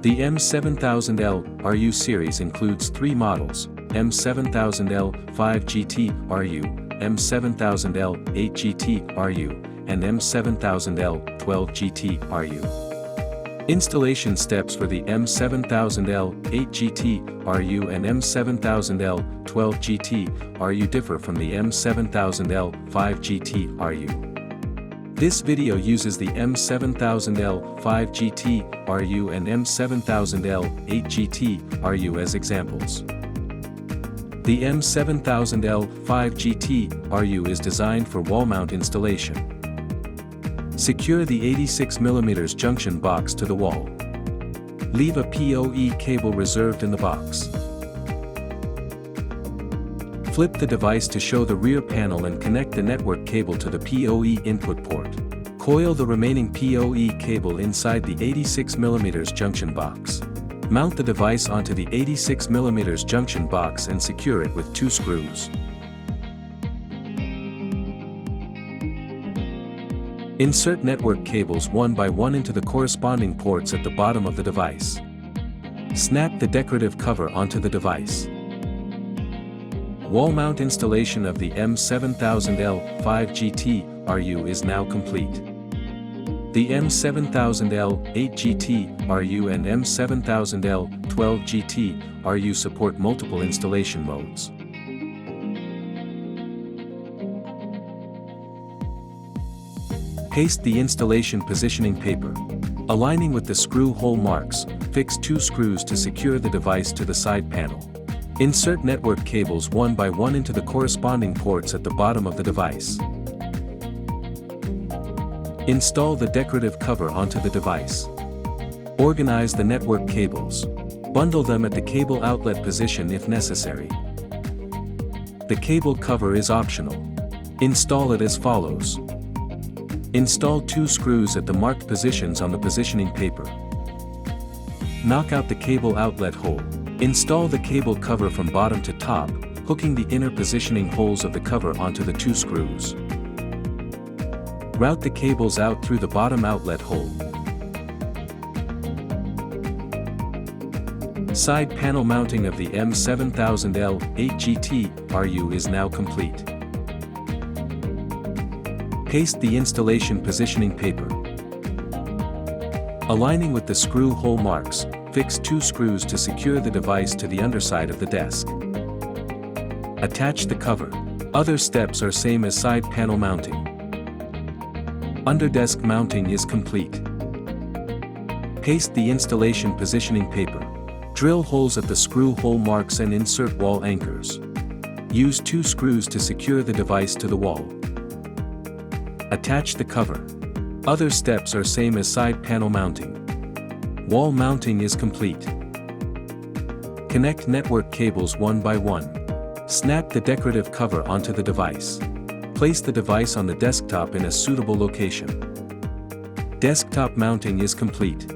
The M7000L RU series includes 3 models: M7000L 5GT RU, M7000L 8GT RU, and M7000L 12GT RU. Installation steps for the M7000L 8GT RU and M7000L 12GT RU differ from the M7000L 5GT RU. This video uses the M7000L 5GT RU and M7000L 8GT RU as examples. The M7000L 5GT RU is designed for wall mount installation. Secure the 86mm junction box to the wall. Leave a PoE cable reserved in the box. Flip the device to show the rear panel and connect the network cable to the PoE input port. Coil the remaining PoE cable inside the 86mm junction box. Mount the device onto the 86mm junction box and secure it with 2 screws. Insert network cables one by one into the corresponding ports at the bottom of the device. Snap the decorative cover onto the device. Wall mount installation of the M7000L 5GT RU is now complete. The M7000L 8GT RU and M7000L 12GT RU support multiple installation modes. Paste the installation positioning paper. Aligning with the screw hole marks, fix 2 screws to secure the device to the side panel. Insert network cables one by one into the corresponding ports at the bottom of the device. Install the decorative cover onto the device. Organize the network cables. Bundle them at the cable outlet position if necessary. The cable cover is optional. Install it as follows. Install 2 screws at the marked positions on the positioning paper. Knock out the cable outlet hole. Install the cable cover from bottom to top, hooking the inner positioning holes of the cover onto the 2 screws. Route the cables out through the bottom outlet hole. Side panel mounting of the M7000L 8GT RU is now complete. Paste the installation positioning paper. Aligning with the screw hole marks, fix 2 screws to secure the device to the underside of the desk. Attach the cover. Other steps are same as side panel mounting. Underdesk mounting is complete. Paste the installation positioning paper. Drill holes at the screw hole marks and insert wall anchors. Use 2 screws to secure the device to the wall. Attach the cover. Other steps are same as side panel mounting. Wall mounting is complete. Connect network cables one by one. Snap the decorative cover onto the device. Place the device on the desktop in a suitable location. Desktop mounting is complete.